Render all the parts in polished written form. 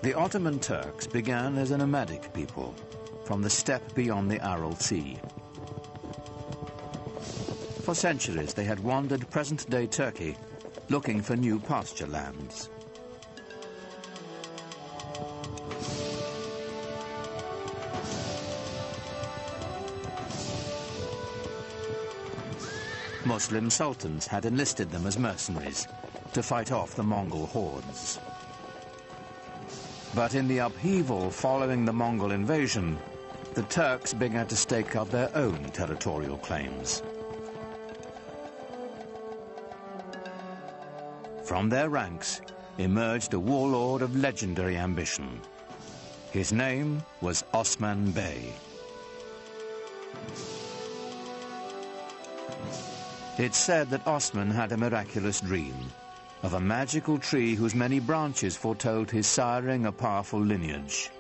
The Ottoman Turks began as a nomadic people from the steppe beyond the Aral Sea. For centuries they had wandered present-day Turkey looking for new pasture lands. Muslim sultans had enlisted them as mercenaries to fight off the Mongol hordes. But in the upheaval following the Mongol invasion, the Turks began to stake out their own territorial claims. From their ranks emerged a warlord of legendary ambition. His name was Osman Bey. It's said that Osman had a miraculous dream of a magical tree whose many branches foretold his siring a powerful lineage.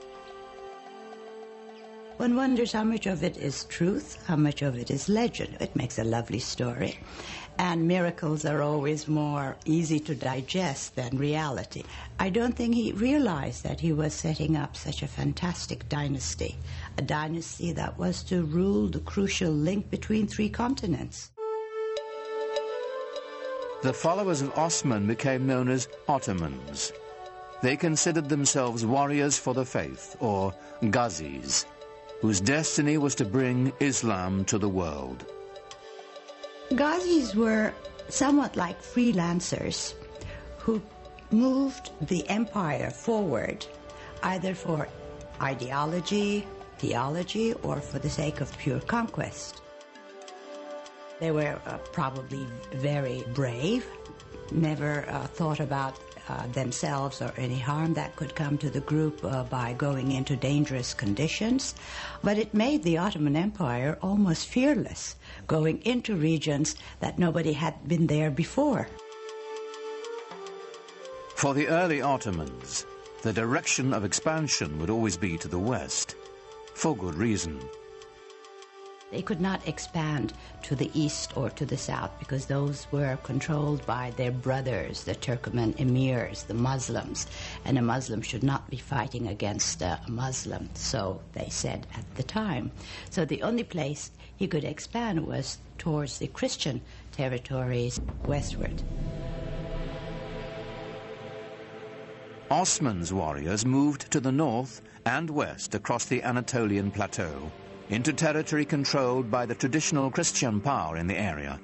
One wonders how much of it is truth, how much of it is legend. It makes a lovely story. And miracles are always more easy to digest than reality. I don't think he realized that he was setting up such a fantastic dynasty, a dynasty that was to rule the crucial link between 3 continents. The followers of Osman became known as Ottomans. They considered themselves warriors for the faith, or Ghazis, whose destiny was to bring Islam to the world. Ghazis were somewhat like freelancers who moved the empire forward either for ideology, theology, or for the sake of pure conquest. They were probably very brave, never thought about themselves or any harm that could come to the group by going into dangerous conditions. But it made the Ottoman Empire almost fearless, going into regions that nobody had been there before. For the early Ottomans, the direction of expansion would always be to the west, for good reason. They could not expand to the east or to the south because those were controlled by their brothers, the Turkoman emirs, the Muslims, and a Muslim should not be fighting against a Muslim, so they said at the time. So the only place he could expand was towards the Christian territories westward. Osman's warriors moved to the north and west across the Anatolian plateau, into territory controlled by the traditional Christian power in the area,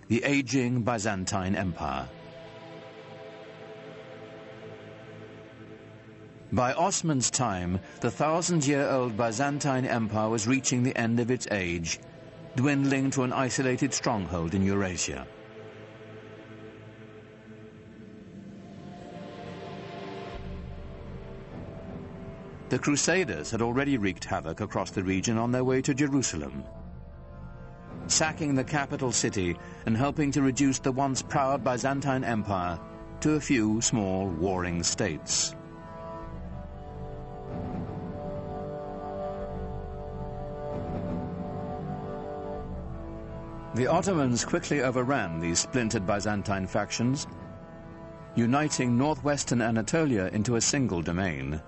the aging Byzantine Empire. By Osman's time, the 1,000-year-old Byzantine Empire was reaching the end of its age, dwindling to an isolated stronghold in Eurasia. The Crusaders had already wreaked havoc across the region on their way to Jerusalem, sacking the capital city and helping to reduce the once proud Byzantine Empire to a few small warring states. The Ottomans quickly overran these splintered Byzantine factions, uniting northwestern Anatolia into a single domain.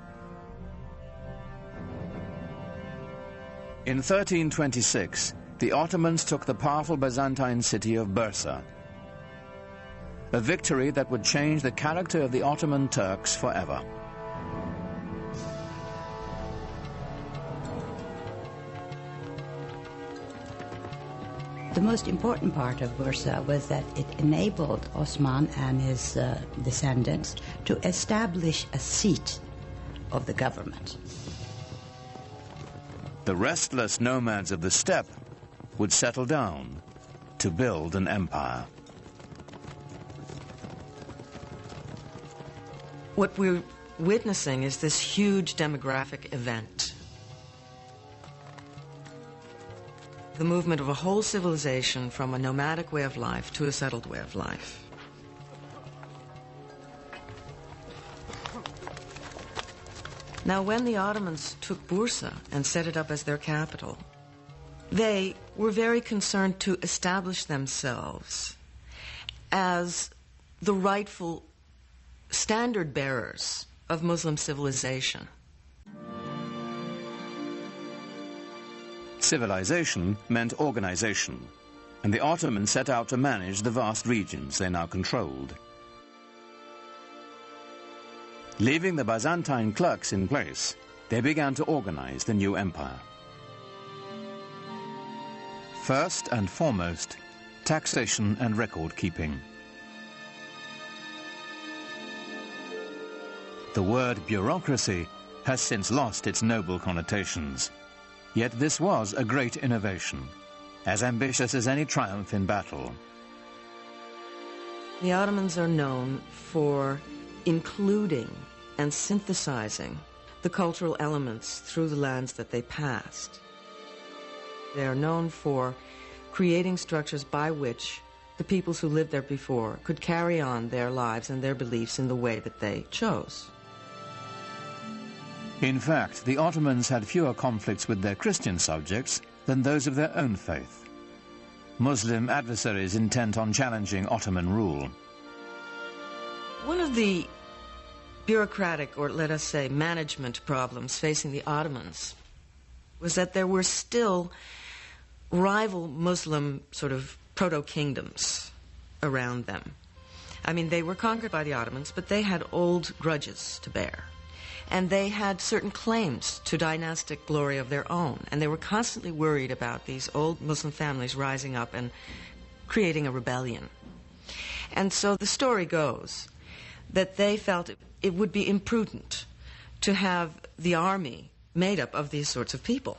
In 1326, the Ottomans took the powerful Byzantine city of Bursa, a victory that would change the character of the Ottoman Turks forever. The most important part of Bursa was that it enabled Osman and his descendants to establish a seat of the government. The restless nomads of the steppe would settle down to build an empire. What we're witnessing is this huge demographic event. The movement of a whole civilization from a nomadic way of life to a settled way of life. Now, when the Ottomans took Bursa and set it up as their capital, they were very concerned to establish themselves as the rightful standard bearers of Muslim civilization. Civilization meant organization, and the Ottomans set out to manage the vast regions they now controlled. Leaving the Byzantine clerks in place, they began to organize the new empire. First and foremost, taxation and record-keeping. The word bureaucracy has since lost its noble connotations. Yet this was a great innovation, as ambitious as any triumph in battle. The Ottomans are known for including and synthesizing the cultural elements through the lands that they passed. They are known for creating structures by which the peoples who lived there before could carry on their lives and their beliefs in the way that they chose. In fact, the Ottomans had fewer conflicts with their Christian subjects than those of their own faith. Muslim adversaries intent on challenging Ottoman rule. One of the bureaucratic, or let us say management problems facing the Ottomans was that there were still rival Muslim sort of proto-kingdoms around them. I mean, they were conquered by the Ottomans, but they had old grudges to bear. And they had certain claims to dynastic glory of their own. And they were constantly worried about these old Muslim families rising up and creating a rebellion. And so the story goes that they felt it would be imprudent to have the army made up of these sorts of people.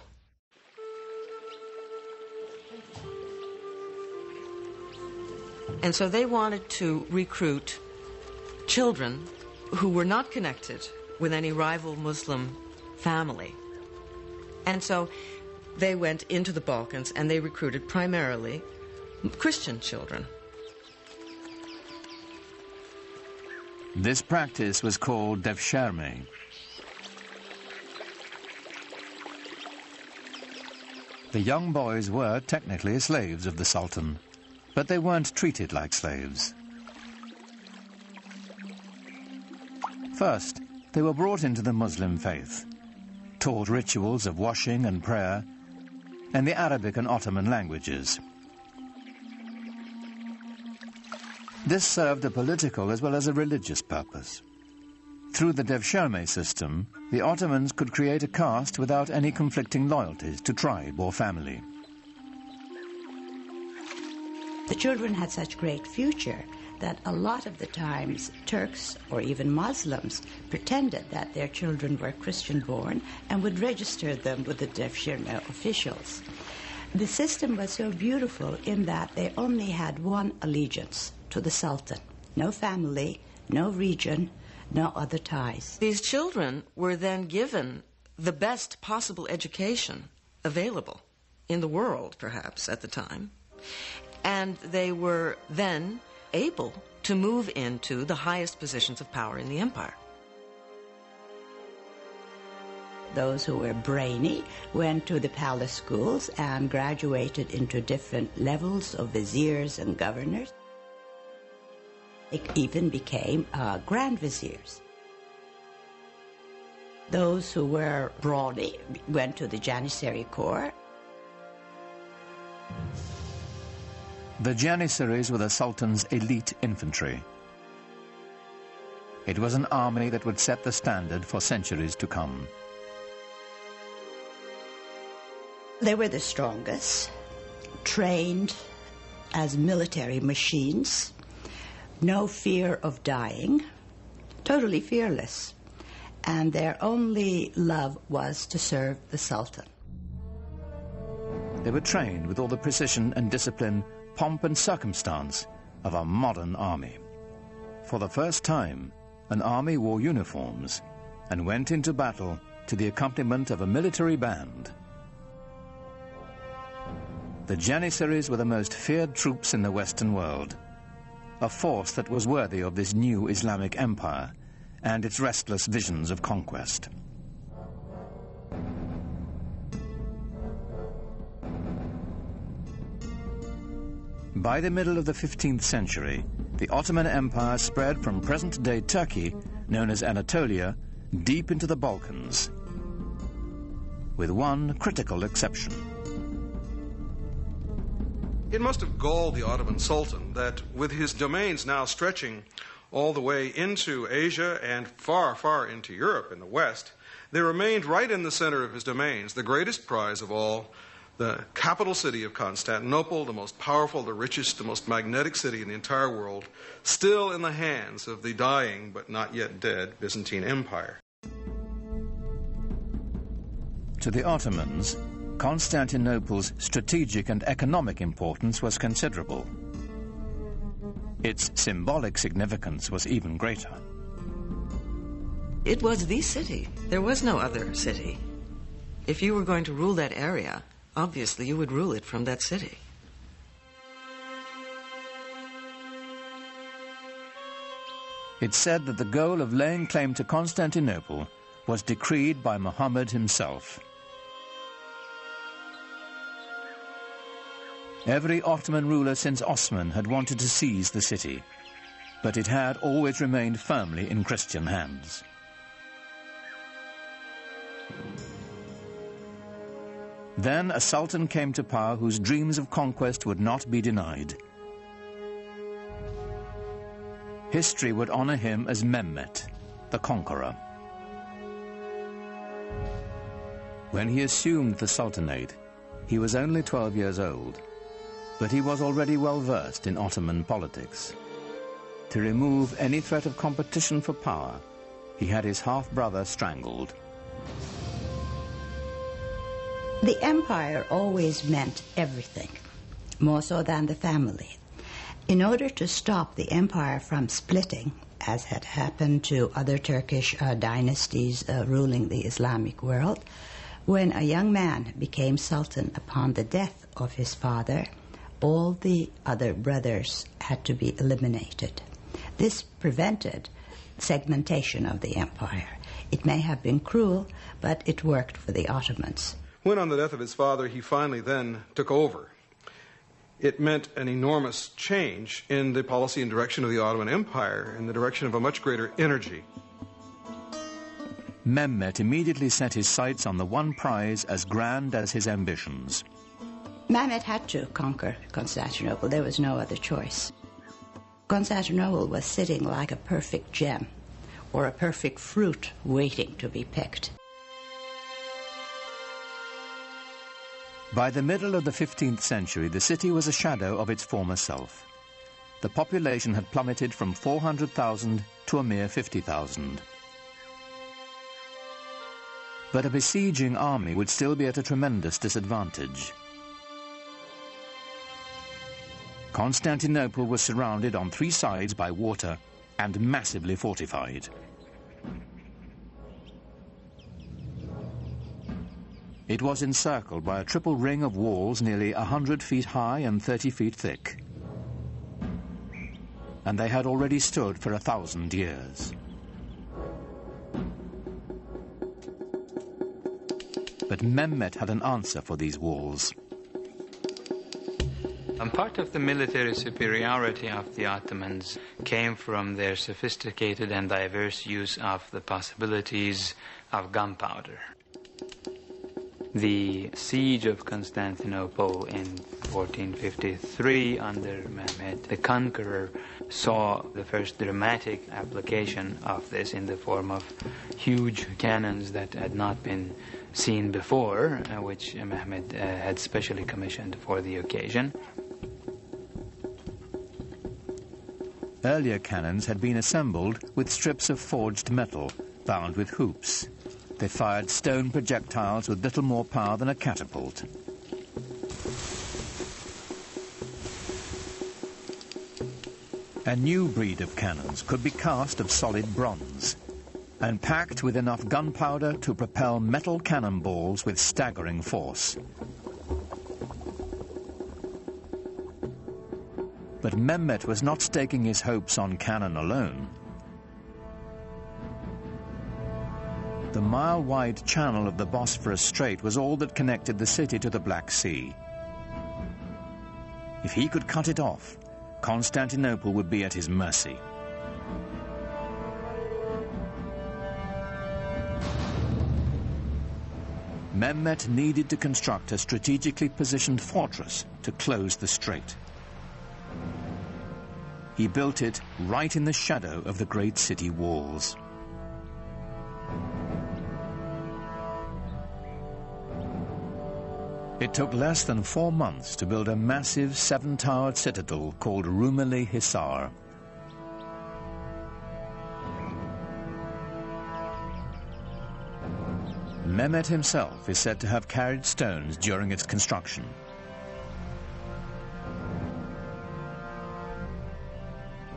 And so they wanted to recruit children who were not connected with any rival Muslim family. And so they went into the Balkans and they recruited primarily Christian children. This practice was called devshirme. The young boys were technically slaves of the Sultan, but they weren't treated like slaves. First, they were brought into the Muslim faith, taught rituals of washing and prayer, and the Arabic and Ottoman languages. This served a political as well as a religious purpose. Through the devshirme system, the Ottomans could create a caste without any conflicting loyalties to tribe or family. The children had such great future that a lot of the times Turks or even Muslims pretended that their children were Christian-born and would register them with the devshirme officials. The system was so beautiful in that they only had one allegiance to the Sultan. No family, no region, no other ties. These children were then given the best possible education available in the world, perhaps, at the time. And they were then able to move into the highest positions of power in the empire. Those who were brainy went to the palace schools and graduated into different levels of viziers and governors. They even became grand viziers. Those who were brawny went to the Janissary Corps. The Janissaries were the Sultan's elite infantry. It was an army that would set the standard for centuries to come. They were the strongest, trained as military machines, no fear of dying, totally fearless, and their only love was to serve the Sultan. They were trained with all the precision and discipline, pomp and circumstance of a modern army. For the first time, an army wore uniforms and went into battle to the accompaniment of a military band. The Janissaries were the most feared troops in the Western world, a force that was worthy of this new Islamic empire and its restless visions of conquest. By the middle of the 15th century, the Ottoman Empire spread from present-day Turkey known as Anatolia, deep into the Balkans, with one critical exception. It must have galled the Ottoman Sultan that with his domains now stretching all the way into Asia and far, far into Europe in the west, there remained right in the center of his domains the greatest prize of all, the capital city of Constantinople, the most powerful, the richest, the most magnetic city in the entire world, still in the hands of the dying but not yet dead Byzantine Empire. To the Ottomans, Constantinople's strategic and economic importance was considerable. Its symbolic significance was even greater. It was the city. There was no other city. If you were going to rule that area, obviously you would rule it from that city. It's said that the goal of laying claim to Constantinople was decreed by Muhammad himself. Every Ottoman ruler since Osman had wanted to seize the city, but it had always remained firmly in Christian hands. Then a sultan came to power whose dreams of conquest would not be denied. History would honor him as Mehmet, the conqueror. When he assumed the sultanate, he was only 12 years old, but he was already well versed in Ottoman politics. To remove any threat of competition for power, he had his half-brother strangled. The empire always meant everything, more so than the family. In order to stop the empire from splitting, as had happened to other Turkish dynasties ruling the Islamic world, when a young man became sultan upon the death of his father, all the other brothers had to be eliminated. This prevented segmentation of the empire. It may have been cruel, but it worked for the Ottomans. When on the death of his father he finally then took over, it meant an enormous change in the policy and direction of the Ottoman Empire, in the direction of a much greater energy. Mehmet immediately set his sights on the one prize as grand as his ambitions. Mehmet had to conquer Constantinople. There was no other choice. Constantinople was sitting like a perfect gem or a perfect fruit waiting to be picked. By the middle of the 15th century, the city was a shadow of its former self. The population had plummeted from 400,000 to a mere 50,000. But a besieging army would still be at a tremendous disadvantage. Constantinople was surrounded on 3 sides by water and massively fortified. It was encircled by a triple ring of walls nearly 100 feet high and 30 feet thick. And they had already stood for 1,000 years. But Mehmet had an answer for these walls. And part of the military superiority of the Ottomans came from their sophisticated and diverse use of the possibilities of gunpowder. The siege of Constantinople in 1453 under Mehmet the Conqueror saw the first dramatic application of this in the form of huge cannons that had not been seen before, which Mehmet had specially commissioned for the occasion. Earlier cannons had been assembled with strips of forged metal bound with hoops. They fired stone projectiles with little more power than a catapult. A new breed of cannons could be cast of solid bronze and packed with enough gunpowder to propel metal cannonballs with staggering force. But Mehmet was not staking his hopes on cannon alone. The mile-wide channel of the Bosphorus Strait was all that connected the city to the Black Sea. If he could cut it off, Constantinople would be at his mercy. Mehmet needed to construct a strategically positioned fortress to close the strait. He built it right in the shadow of the great city walls. It took less than 4 months to build a massive 7-towered citadel called Rumeli Hisar. Mehmet himself is said to have carried stones during its construction.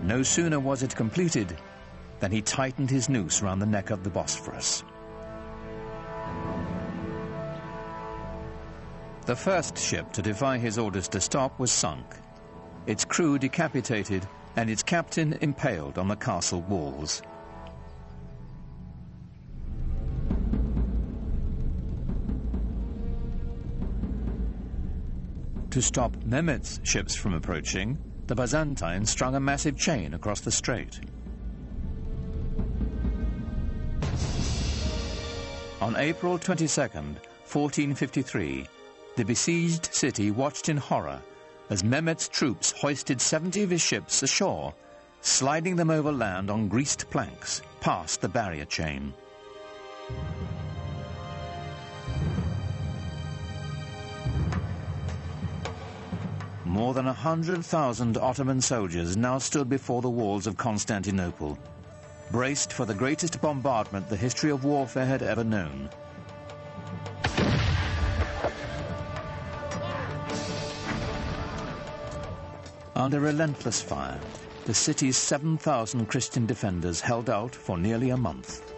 No sooner was it completed than he tightened his noose around the neck of the Bosphorus. The first ship to defy his orders to stop was sunk, its crew decapitated and its captain impaled on the castle walls. To stop Mehmet's ships from approaching, the Byzantines strung a massive chain across the strait. On April 22nd, 1453, the besieged city watched in horror as Mehmet's troops hoisted 70 of his ships ashore, sliding them over land on greased planks past the barrier chain. More than 100,000 Ottoman soldiers now stood before the walls of Constantinople, braced for the greatest bombardment the history of warfare had ever known. Under relentless fire, the city's 7,000 Christian defenders held out for nearly a month.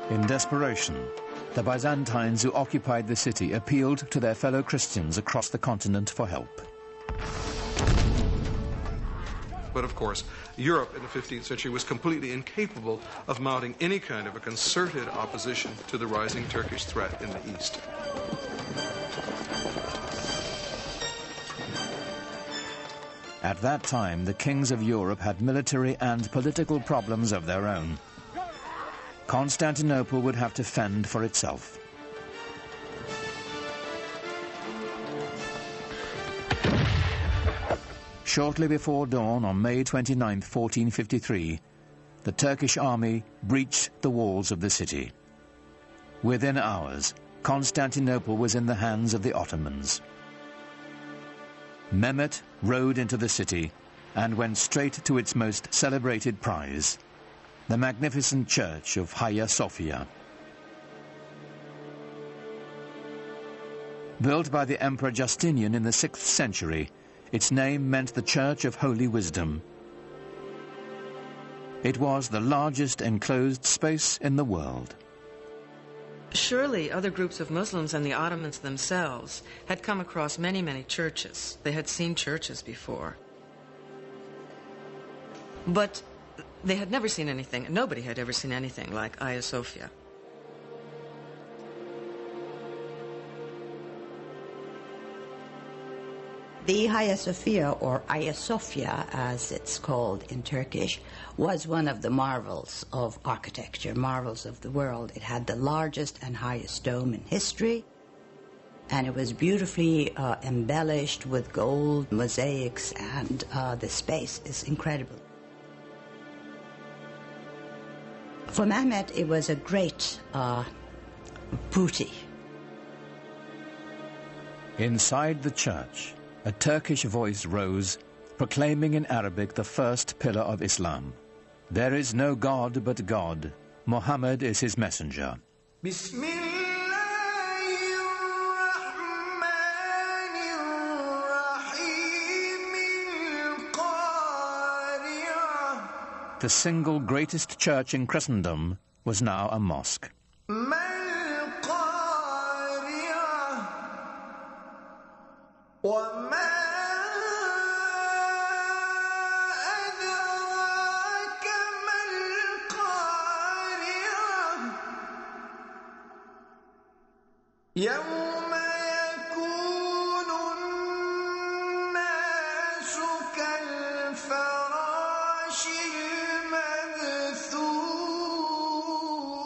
In desperation, the Byzantines who occupied the city appealed to their fellow Christians across the continent for help. But of course, Europe in the 15th century was completely incapable of mounting any kind of a concerted opposition to the rising Turkish threat in the east. At that time, the kings of Europe had military and political problems of their own. Constantinople would have to fend for itself. Shortly before dawn on May 29, 1453, the Turkish army breached the walls of the city. Within hours, Constantinople was in the hands of the Ottomans. Mehmet rode into the city and went straight to its most celebrated prize, the magnificent church of Hagia Sophia. Built by the Emperor Justinian in the 6th century, its name meant the Church of Holy Wisdom. It was the largest enclosed space in the world. Surely other groups of Muslims and the Ottomans themselves had come across many, many churches. They had seen churches before. But they had never seen anything, nobody had ever seen anything like Hagia Sophia. The Hagia Sophia, or Hagia Sophia as it's called in Turkish, was one of the marvels of architecture, marvels of the world. It had the largest and highest dome in history, and it was beautifully embellished with gold mosaics, and the space is incredible. For Mehmet, it was a great booty. Inside the church, a Turkish voice rose, proclaiming in Arabic the first pillar of Islam. There is no God but God. Muhammad is his messenger. The single greatest church in Christendom was now a mosque.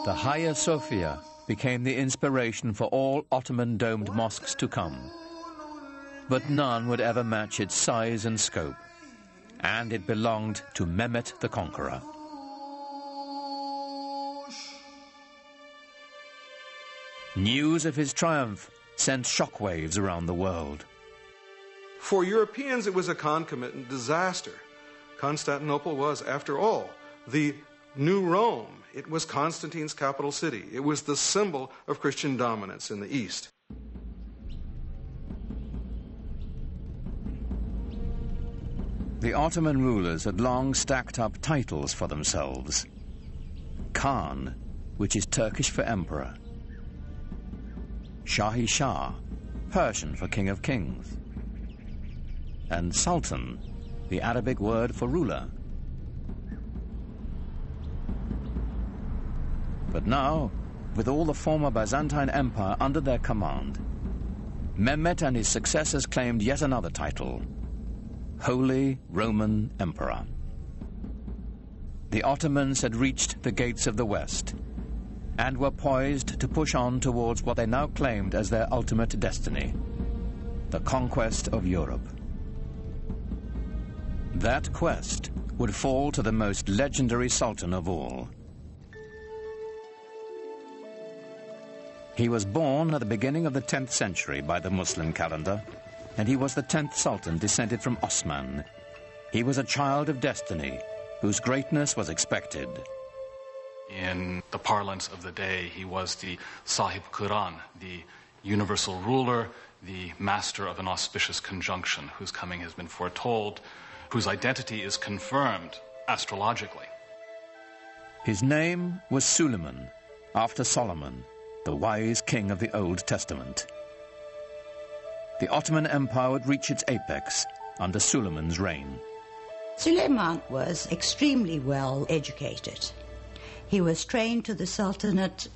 The Hagia Sophia became the inspiration for all Ottoman domed mosques to come. But none would ever match its size and scope, and it belonged to Mehmet the Conqueror. News of his triumph sent shockwaves around the world. For Europeans, it was a concomitant disaster. Constantinople was, after all, the new Rome. It was Constantine's capital city. It was the symbol of Christian dominance in the East. The Ottoman rulers had long stacked up titles for themselves. Khan, which is Turkish for emperor. Shahi Shah, Persian for king of kings. And Sultan, the Arabic word for ruler. But now, with all the former Byzantine Empire under their command, Mehmet and his successors claimed yet another title, Holy Roman Emperor. The Ottomans had reached the gates of the West and were poised to push on towards what they now claimed as their ultimate destiny, the conquest of Europe. That quest would fall to the most legendary sultan of all. He was born at the beginning of the 10th century by the Muslim calendar, and he was the 10th sultan descended from Osman. He was a child of destiny, whose greatness was expected. In the parlance of the day, he was the Sahib Quran, the universal ruler, the master of an auspicious conjunction, whose coming has been foretold, whose identity is confirmed astrologically. His name was Suleiman, after Solomon, the wise king of the Old Testament. The Ottoman Empire would reach its apex under Suleiman's reign. Suleiman was extremely well educated. He was trained to the Sultanate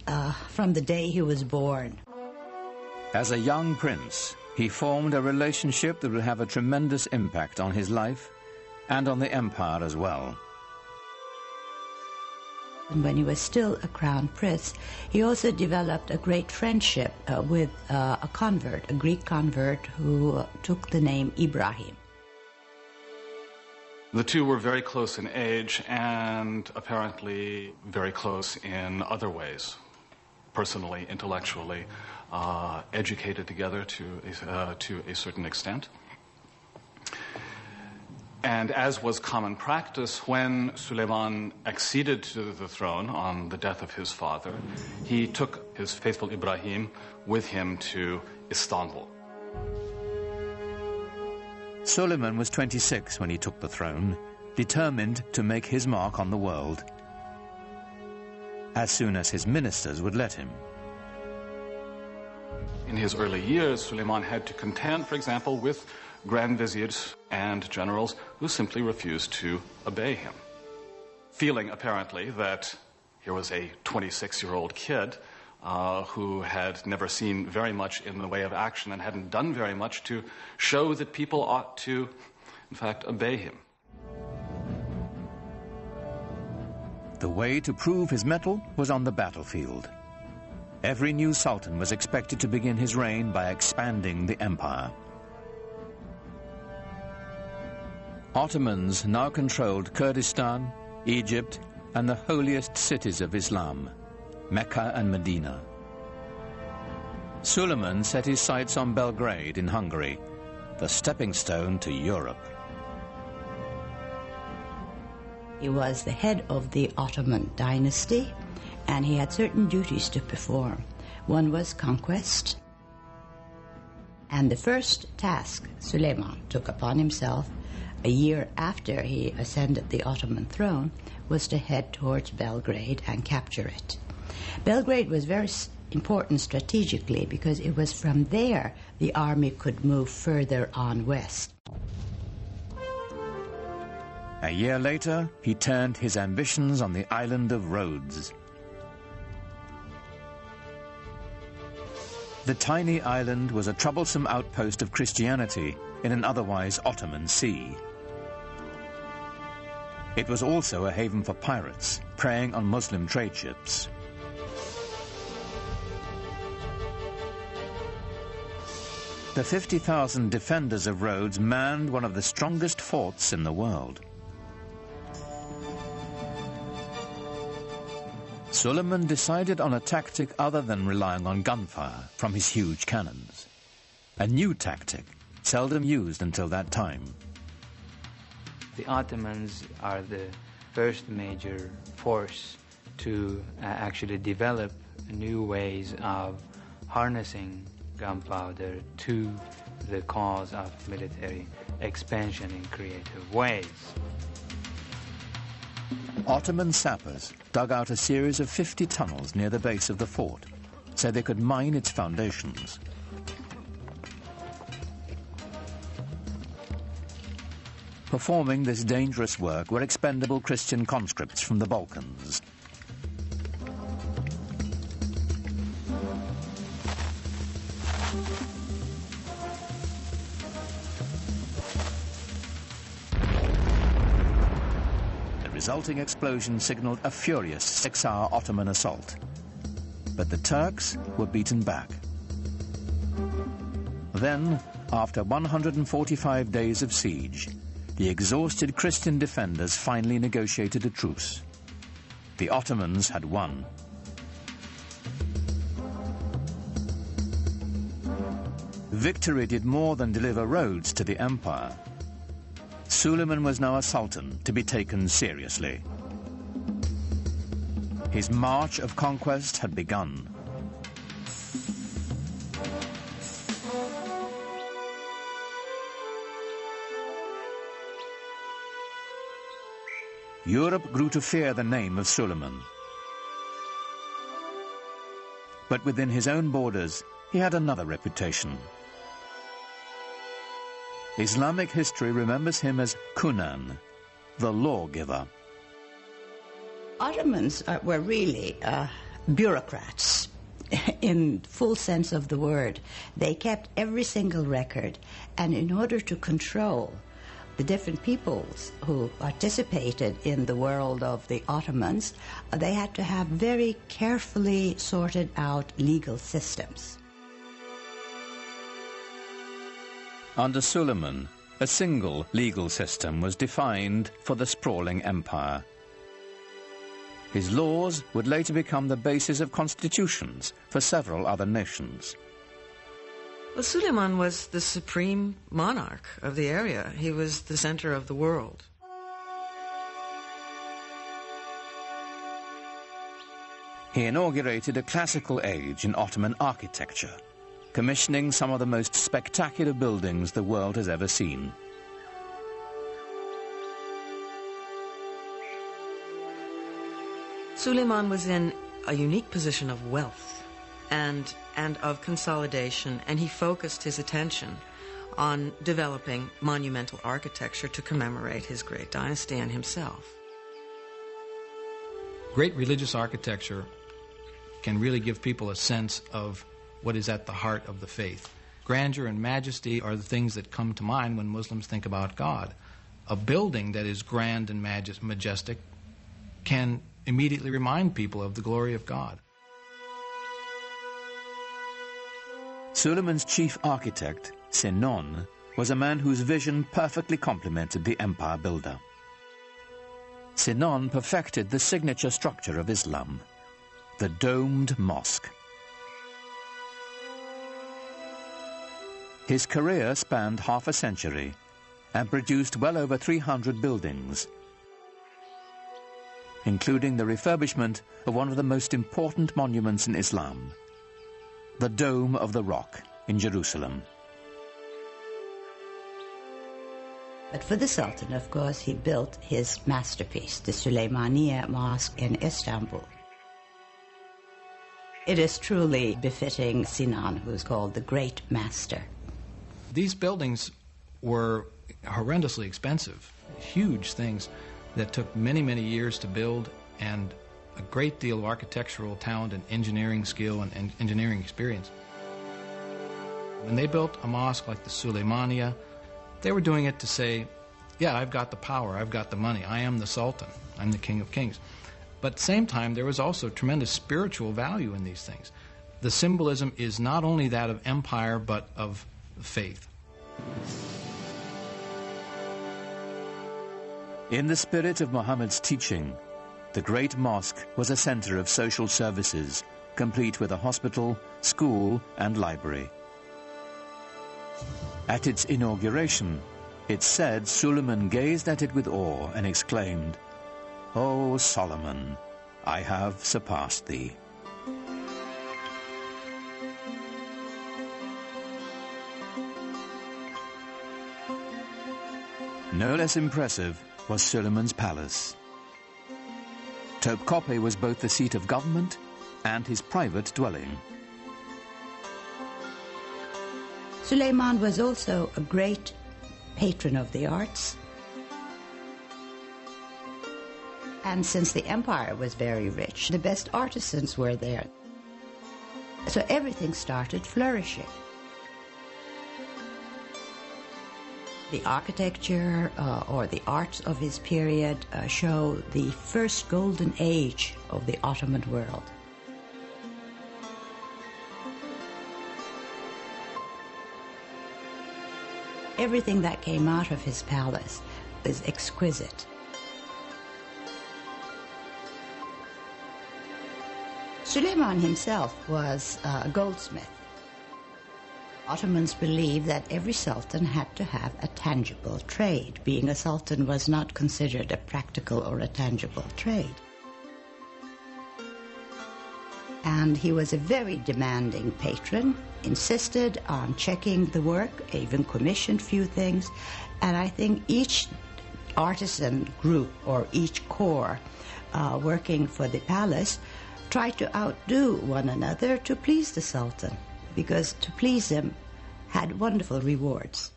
from the day he was born. As a young prince, he formed a relationship that would have a tremendous impact on his life and on the empire as well. And when he was still a crown prince, he also developed a great friendship with a convert, a Greek convert who took the name Ibrahim. The two were very close in age and apparently very close in other ways, personally, intellectually, educated together to a certain extent. And as was common practice, when Suleiman acceded to the throne on the death of his father, he took his faithful Ibrahim with him to Istanbul. Suleiman was 26 when he took the throne, determined to make his mark on the world, as soon as his ministers would let him. In his early years, Suleiman had to contend, for example, with grand viziers and generals who simply refused to obey him, feeling apparently that here was a 26-year-old kid who had never seen very much in the way of action and hadn't done very much to show that people ought to, in fact, obey him. The way to prove his mettle was on the battlefield. Every new sultan was expected to begin his reign by expanding the empire. Ottomans now controlled Kurdistan, Egypt, and the holiest cities of Islam, Mecca and Medina. Suleiman set his sights on Belgrade in Hungary, the stepping stone to Europe. He was the head of the Ottoman dynasty, and he had certain duties to perform. One was conquest, and the first task Suleiman took upon himself a year after he ascended the Ottoman throne was to head towards Belgrade and capture it. Belgrade was very important strategically because it was from there the army could move further on west. A year later, he turned his ambitions on the island of Rhodes. The tiny island was a troublesome outpost of Christianity in an otherwise Ottoman sea. It was also a haven for pirates, preying on Muslim trade ships. The 50,000 defenders of Rhodes manned one of the strongest forts in the world. Suleiman decided on a tactic other than relying on gunfire from his huge cannons. A new tactic, seldom used until that time. The Ottomans are the first major force to actually develop new ways of harnessing gunpowder to the cause of military expansion in creative ways. Ottoman sappers dug out a series of 50 tunnels near the base of the fort so they could mine its foundations. Performing this dangerous work were expendable Christian conscripts from the Balkans. The resulting explosion signaled a furious 6-hour Ottoman assault. But the Turks were beaten back. Then, after 145 days of siege, the exhausted Christian defenders finally negotiated a truce. The Ottomans had won. Victory did more than deliver Rhodes to the empire. Suleiman was now a sultan to be taken seriously. His march of conquest had begun. Europe grew to fear the name of Suleiman. But within his own borders, he had another reputation. Islamic history remembers him as Kunan, the lawgiver. Ottomans were really bureaucrats in full sense of the word. They kept every single record, and in order to control the different peoples who participated in the world of the Ottomans, they had to have very carefully sorted out legal systems. Under Suleiman, a single legal system was defined for the sprawling empire. His laws would later become the basis of constitutions for several other nations. Well, Suleiman was the supreme monarch of the area. He was the center of the world. He inaugurated a classical age in Ottoman architecture, commissioning some of the most spectacular buildings the world has ever seen. Suleiman was in a unique position of wealth and of consolidation, and he focused his attention on developing monumental architecture to commemorate his great dynasty and himself. Great religious architecture can really give people a sense of what is at the heart of the faith. Grandeur and majesty are the things that come to mind when Muslims think about God. A building that is grand and majestic can immediately remind people of the glory of God. Suleiman's chief architect, Sinon, was a man whose vision perfectly complemented the empire builder. Sinon perfected the signature structure of Islam, the domed mosque. His career spanned half a century and produced well over 300 buildings, including the refurbishment of one of the most important monuments in Islam, the Dome of the Rock in Jerusalem. But for the Sultan, of course, he built his masterpiece, the Süleymaniye Mosque in Istanbul. It is truly befitting Sinan, who is called the Great Master. These buildings were horrendously expensive, huge things that took many, many years to build, and a great deal of architectural talent and engineering skill and engineering experience. When they built a mosque like the Süleymaniye, they were doing it to say, yeah, I've got the power, I've got the money, I am the Sultan, I'm the King of Kings. But at the same time, there was also tremendous spiritual value in these things. The symbolism is not only that of empire, but of faith. In the spirit of Muhammad's teaching, the Great Mosque was a center of social services, complete with a hospital, school, and library. At its inauguration, it's said Suleiman gazed at it with awe and exclaimed, "O Solomon, I have surpassed thee." No less impressive was Suleiman's palace. Topkapi was both the seat of government and his private dwelling. Suleiman was also a great patron of the arts. And since the empire was very rich, the best artisans were there. So everything started flourishing. The architecture or the arts of his period show the first golden age of the Ottoman world. Everything that came out of his palace is exquisite. Suleiman himself was a goldsmith. Ottomans believed that every sultan had to have a tangible trade. Being a sultan was not considered a practical or a tangible trade. And he was a very demanding patron, insisted on checking the work, even commissioned few things. And I think each artisan group or each corps working for the palace tried to outdo one another to please the sultan, because to please him had wonderful rewards.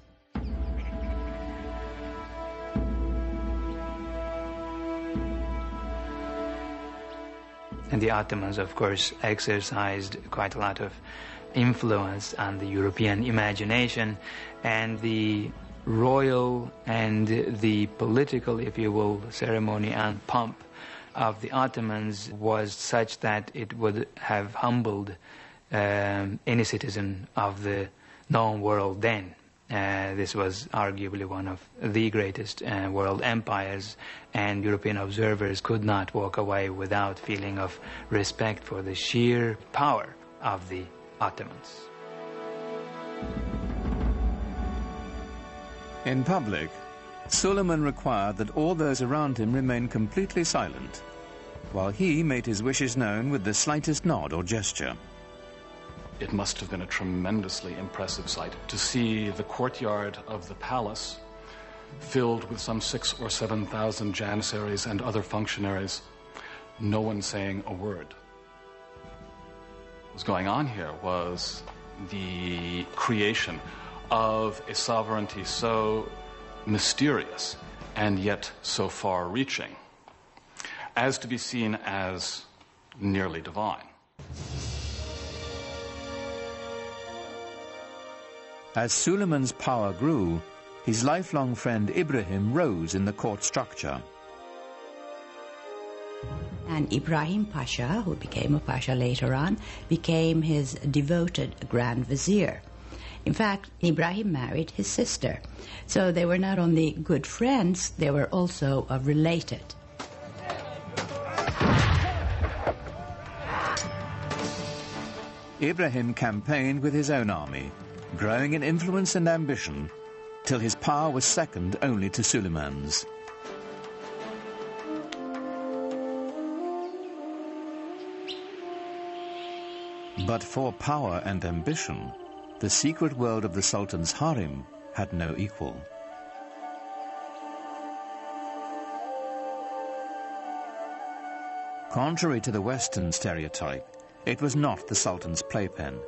And the Ottomans, of course, exercised quite a lot of influence on the European imagination, and the royal and the political, if you will, ceremony and pomp of the Ottomans was such that it would have humbled any citizen of the known world then. This was arguably one of the greatest world empires, and European observers could not walk away without feeling of respect for the sheer power of the Ottomans. In public, Suleiman required that all those around him remain completely silent, while he made his wishes known with the slightest nod or gesture. It must have been a tremendously impressive sight to see the courtyard of the palace filled with some 6,000 or 7,000 janissaries and other functionaries, no one saying a word. What was going on here was the creation of a sovereignty so mysterious and yet so far-reaching as to be seen as nearly divine. As Suleiman's power grew, his lifelong friend Ibrahim rose in the court structure. And Ibrahim Pasha, who became a Pasha later on, became his devoted Grand Vizier. In fact, Ibrahim married his sister. So they were not only good friends, they were also related. Ibrahim campaigned with his own army, growing in influence and ambition, till his power was second only to Suleiman's. But for power and ambition, the secret world of the Sultan's harem had no equal. Contrary to the Western stereotype, it was not the Sultan's playpen,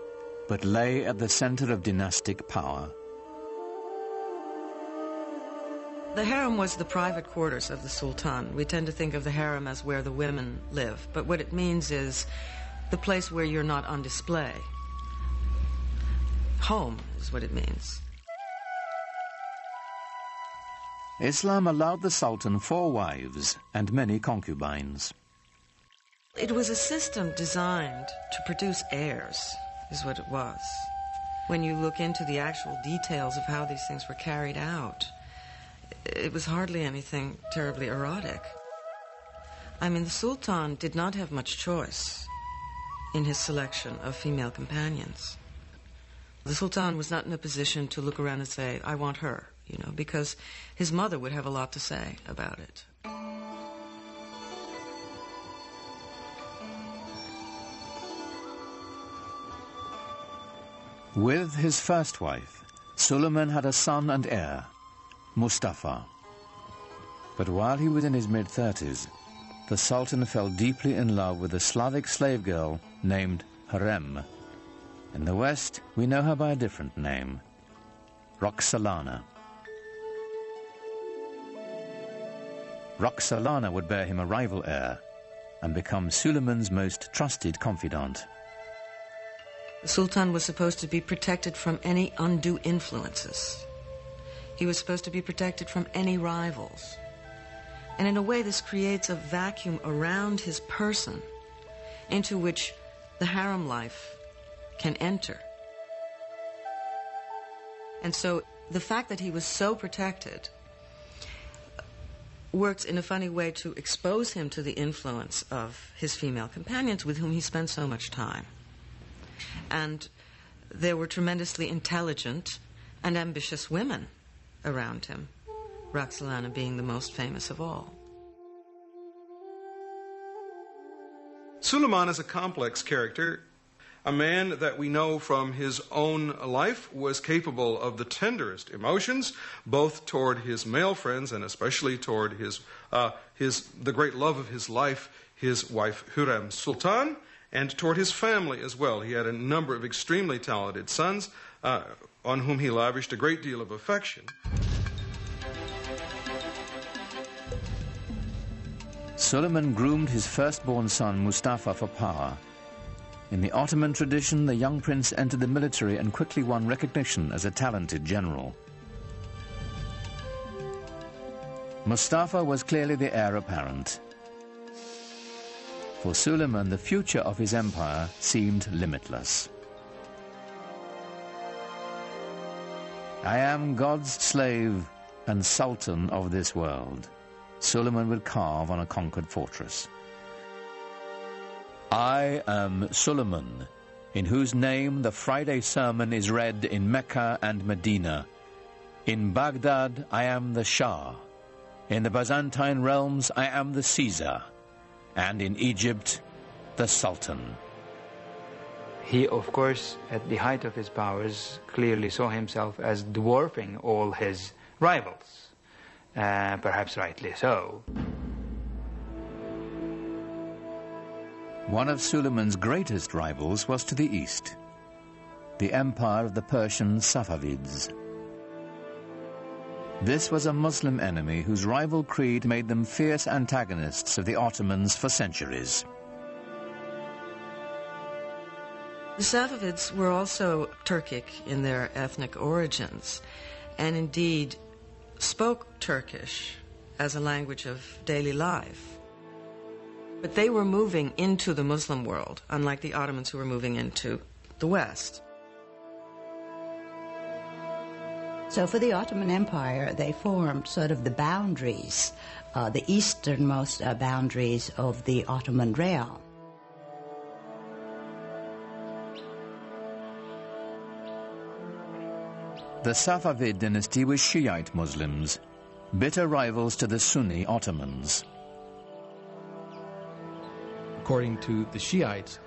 but lay at the center of dynastic power. The harem was the private quarters of the Sultan. We tend to think of the harem as where the women live, but what it means is the place where you're not on display. Home is what it means. Islam allowed the Sultan 4 wives and many concubines. It was a system designed to produce heirs, is what it was. when you look into the actual details of how these things were carried out, it was hardly anything terribly erotic. I mean, the Sultan did not have much choice in his selection of female companions. The Sultan was not in a position to look around and say, I want her, because his mother would have a lot to say about it. With his first wife, Suleiman had a son and heir, Mustafa. But while he was in his mid-30s, the Sultan fell deeply in love with a Slavic slave girl named Harem. In the West, we know her by a different name, Roxolana. Roxolana would bear him a rival heir and become Suleiman's most trusted confidant. The Sultan was supposed to be protected from any undue influences. He was supposed to be protected from any rivals. And in a way, this creates a vacuum around his person into which the harem life can enter. And so the fact that he was so protected works in a funny way to expose him to the influence of his female companions with whom he spent so much time. And there were tremendously intelligent and ambitious women around him, Roxolana being the most famous of all. Suleiman is a complex character, a man that we know from his own life was capable of the tenderest emotions, both toward his male friends and especially toward the great love of his life, his wife Hürrem Sultan, and toward his family as well. He had a number of extremely talented sons on whom he lavished a great deal of affection. Suleiman groomed his firstborn son Mustafa for power. In the Ottoman tradition, the young prince entered the military and quickly won recognition as a talented general. Mustafa was clearly the heir apparent. For Suleiman, the future of his empire seemed limitless. I am God's slave and sultan of this world, Suleiman would carve on a conquered fortress. I am Suleiman, in whose name the Friday sermon is read in Mecca and Medina. In Baghdad, I am the Shah. In the Byzantine realms, I am the Caesar. And in Egypt, the Sultan. He, of course, at the height of his powers, clearly saw himself as dwarfing all his rivals, perhaps rightly so. One of Suleiman's greatest rivals was to the east, the empire of the Persian Safavids. This was a Muslim enemy whose rival creed made them fierce antagonists of the Ottomans for centuries. The Safavids were also Turkic in their ethnic origins, and indeed spoke Turkish as a language of daily life. But they were moving into the Muslim world, unlike the Ottomans who were moving into the West. So for the Ottoman Empire, they formed sort of the boundaries, the easternmost boundaries of the Ottoman realm. The Safavid dynasty was Shiite Muslims, bitter rivals to the Sunni Ottomans. According to the Shiites,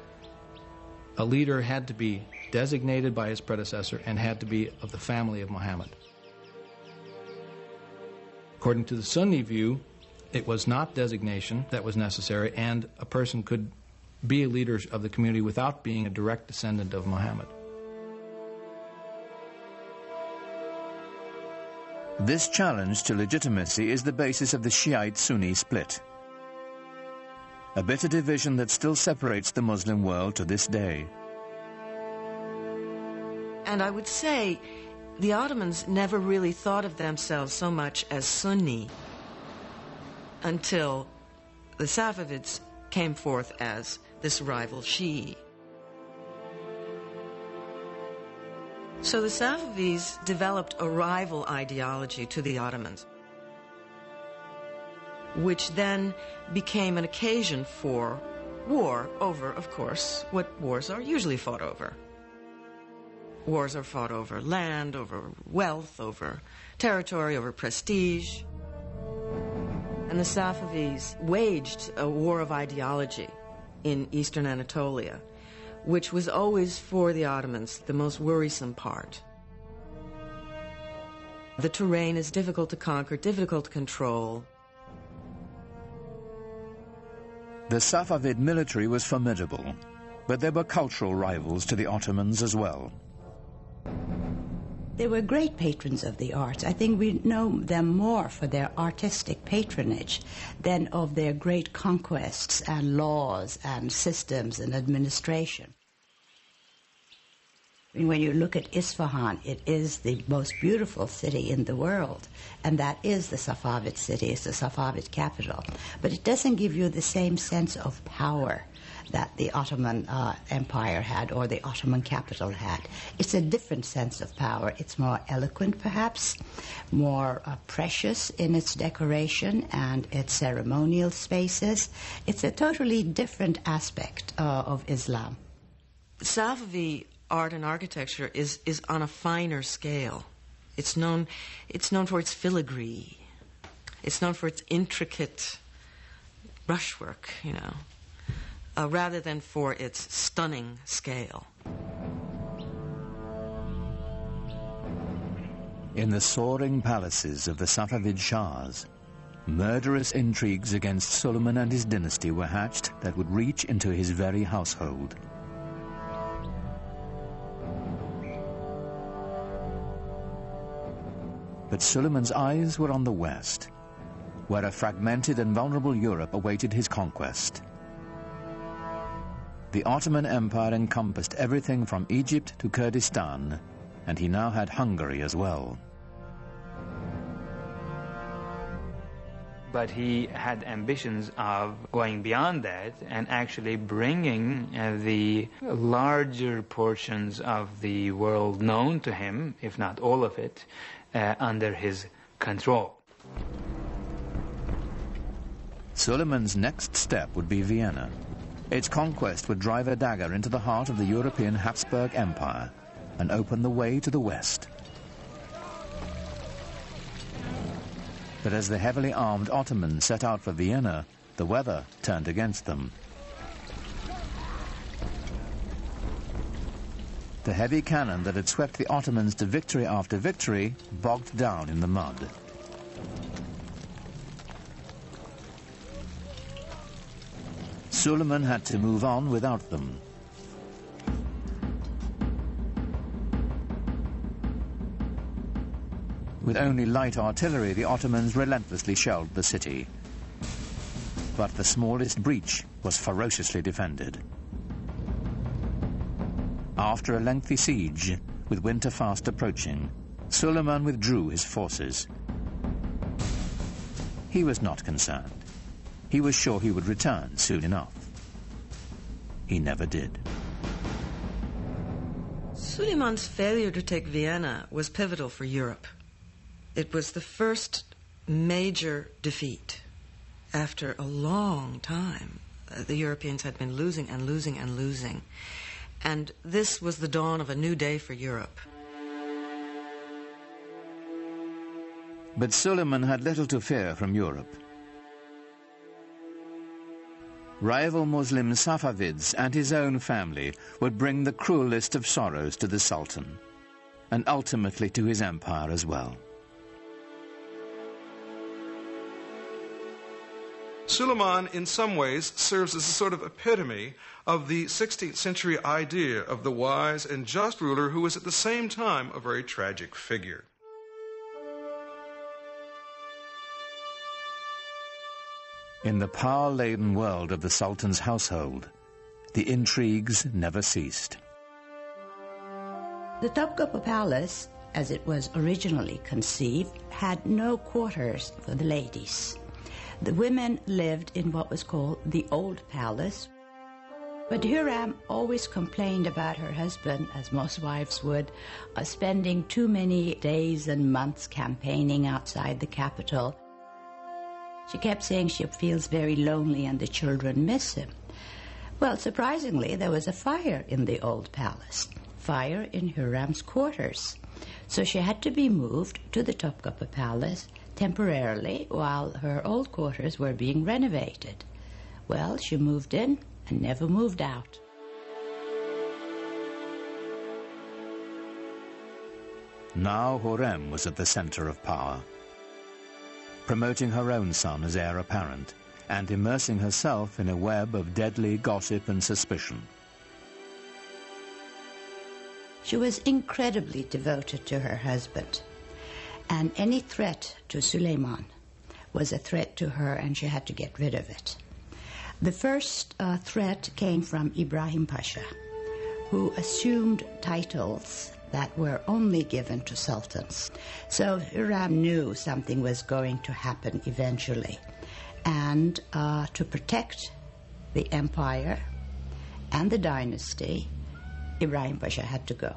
a leader had to be designated by his predecessor and had to be of the family of Muhammad. According to the Sunni view, it was not designation that was necessary, and a person could be a leader of the community without being a direct descendant of Muhammad. This challenge to legitimacy is the basis of the Shiite-Sunni split, a bitter division that still separates the Muslim world to this day. And I would say the Ottomans never really thought of themselves so much as Sunni until the Safavids came forth as this rival Shi'i. So the Safavids developed a rival ideology to the Ottomans, which then became an occasion for war over, of course, what wars are usually fought over. Wars are fought over land, over wealth, over territory, over prestige. And the Safavids waged a war of ideology in eastern Anatolia, which was always, for the Ottomans, the most worrisome part. The terrain is difficult to conquer, difficult to control. The Safavid military was formidable, but there were cultural rivals to the Ottomans as well. They were great patrons of the arts. I think we know them more for their artistic patronage than of their great conquests and laws and systems and administration. When you look at Isfahan, it is the most beautiful city in the world, and that is the Safavid city, it's the Safavid capital. But it doesn't give you the same sense of power that the Ottoman Empire had or the Ottoman capital had. It's a different sense of power. It's more eloquent, perhaps, more precious in its decoration and its ceremonial spaces. It's a totally different aspect of Islam. Safavi art and architecture is on a finer scale. It's known for its filigree. It's known for its intricate brushwork, rather than for its stunning scale. In the soaring palaces of the Safavid Shahs, murderous intrigues against Suleiman and his dynasty were hatched that would reach into his very household. But Suleiman's eyes were on the west, where a fragmented and vulnerable Europe awaited his conquest. The Ottoman Empire encompassed everything from Egypt to Kurdistan, and he now had Hungary as well. But he had ambitions of going beyond that and actually bringing the larger portions of the world known to him, if not all of it, under his control. Suleiman's next step would be Vienna. Its conquest would drive a dagger into the heart of the European Habsburg Empire and open the way to the west. But as the heavily armed Ottomans set out for Vienna, the weather turned against them. The heavy cannon that had swept the Ottomans to victory after victory bogged down in the mud. Suleiman had to move on without them. With only light artillery, the Ottomans relentlessly shelled the city. But the smallest breach was ferociously defended. After a lengthy siege, with winter fast approaching, Suleiman withdrew his forces. He was not concerned. He was sure he would return soon enough. He never did. Suleiman's failure to take Vienna was pivotal for Europe. It was the first major defeat after a long time. The Europeans had been losing and losing and losing. And this was the dawn of a new day for Europe. But Suleiman had little to fear from Europe. Rival Muslim Safavids and his own family would bring the cruelest of sorrows to the Sultan, and ultimately to his empire as well. Suleiman, in some ways, serves as a sort of epitome of the 16th century idea of the wise and just ruler who was at the same time a very tragic figure. In the power-laden world of the Sultan's household, the intrigues never ceased. The Topkapi Palace, as it was originally conceived, had no quarters for the ladies. The women lived in what was called the Old Palace, But Hurram always complained about her husband, as most wives would, spending too many days and months campaigning outside the capital. She kept saying she feels very lonely and the children miss him. Well, surprisingly, there was a fire in the old palace, fire in Hurram's quarters. So she had to be moved to the Topkapi Palace temporarily while her old quarters were being renovated. Well, she moved in and never moved out. Now Hurrem was at the center of power, promoting her own son as heir apparent and immersing herself in a web of deadly gossip and suspicion. She was incredibly devoted to her husband, and any threat to Suleiman was a threat to her, and she had to get rid of it. The first threat came from Ibrahim Pasha, who assumed titles that were only given to sultans. So Hurram knew something was going to happen eventually, and to protect the empire and the dynasty, Ibrahim Pasha had to go.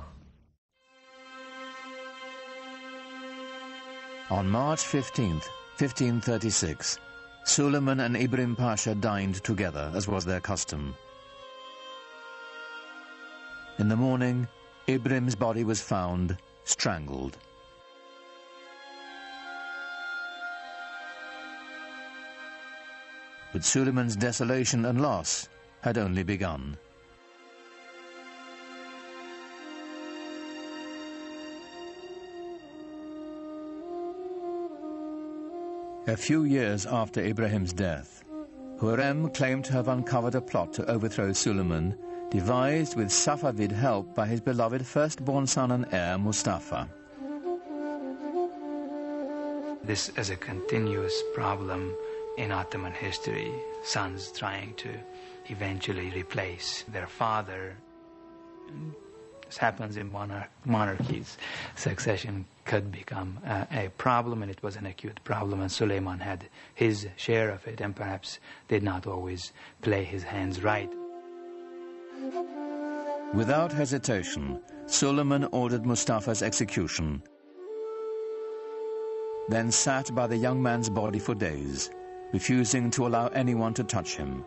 On March 15th, 1536, Suleiman and Ibrahim Pasha dined together, as was their custom. In the morning, Ibrahim's body was found, strangled. But Suleiman's desolation and loss had only begun. A few years after Ibrahim's death, Hurrem claimed to have uncovered a plot to overthrow Suleiman, devised with Safavid help by his beloved firstborn son and heir, Mustafa. This is a continuous problem in Ottoman history, sons trying to eventually replace their father. This happens in monarchies. Succession could become a problem, and it was an acute problem, and Suleiman had his share of it and perhaps did not always play his hands right. Without hesitation, Suleiman ordered Mustafa's execution, then sat by the young man's body for days, refusing to allow anyone to touch him.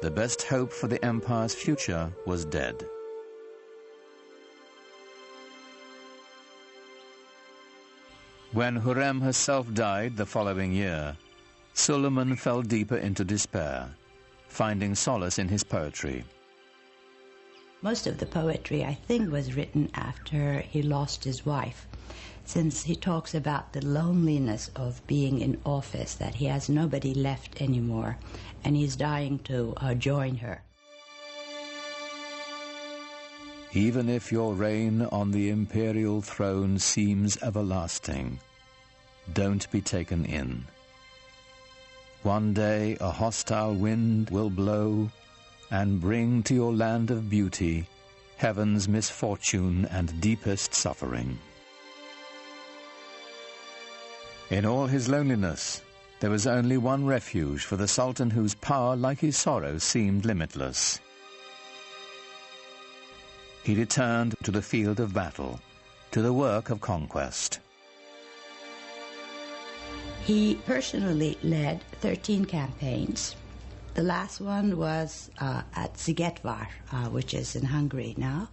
The best hope for the empire's future was dead. When Hurrem herself died the following year, Suleiman fell deeper into despair, finding solace in his poetry. Most of the poetry, I think, was written after he lost his wife, since he talks about the loneliness of being in office, that he has nobody left anymore, and he's dying to join her. Even if your reign on the imperial throne seems everlasting, don't be taken in. One day a hostile wind will blow and bring to your land of beauty heaven's misfortune and deepest suffering. In all his loneliness, there was only one refuge for the Sultan whose power, like his sorrow, seemed limitless. He returned to the field of battle, to the work of conquest. He personally led 13 campaigns. The last one was at Szigetvar, which is in Hungary now.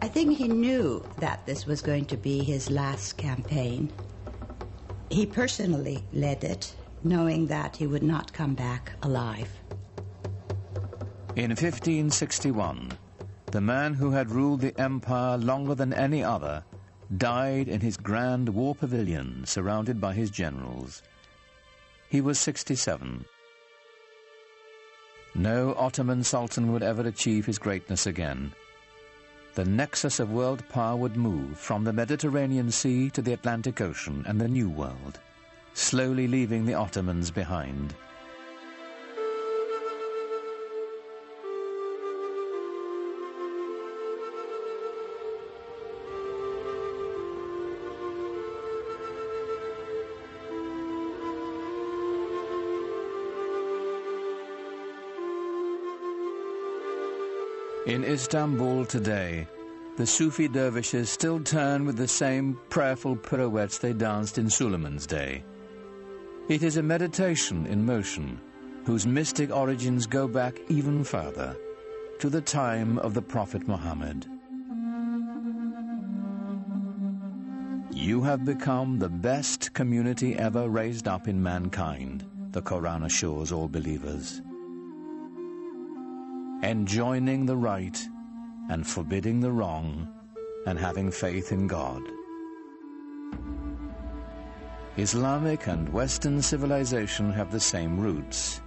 I think he knew that this was going to be his last campaign. He personally led it, knowing that he would not come back alive. In 1561, the man who had ruled the empire longer than any other died in his grand war pavilion, surrounded by his generals. He was 67. No Ottoman Sultan would ever achieve his greatness again. The nexus of world power would move from the Mediterranean Sea to the Atlantic Ocean and the New World, slowly leaving the Ottomans behind. In Istanbul today, the Sufi dervishes still turn with the same prayerful pirouettes they danced in Suleiman's day. It is a meditation in motion, whose mystic origins go back even further, to the time of the Prophet Muhammad. You have become the best community ever raised up in mankind, the Quran assures all believers. Enjoining the right and forbidding the wrong, and having faith in God. Islamic and Western civilization have the same roots.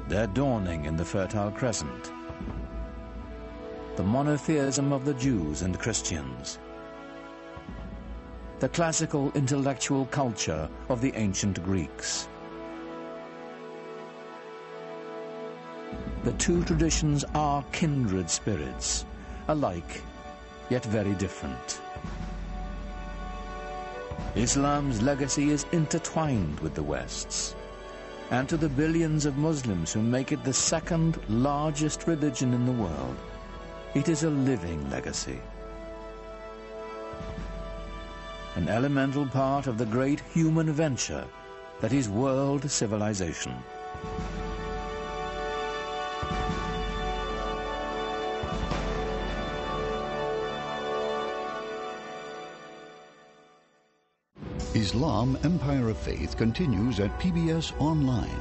Their dawning in the Fertile Crescent, the monotheism of the Jews and Christians, the classical intellectual culture of the ancient Greeks. The two traditions are kindred spirits, alike, yet very different. Islam's legacy is intertwined with the West's, and to the billions of Muslims who make it the second largest religion in the world, it is a living legacy. An elemental part of the great human venture that is world civilization. Islam Empire of Faith continues at PBS Online.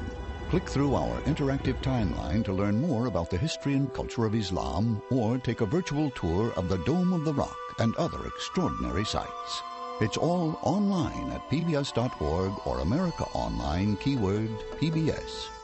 Click through our interactive timeline to learn more about the history and culture of Islam, or take a virtual tour of the Dome of the Rock and other extraordinary sights. It's all online at pbs.org or America Online, keyword PBS.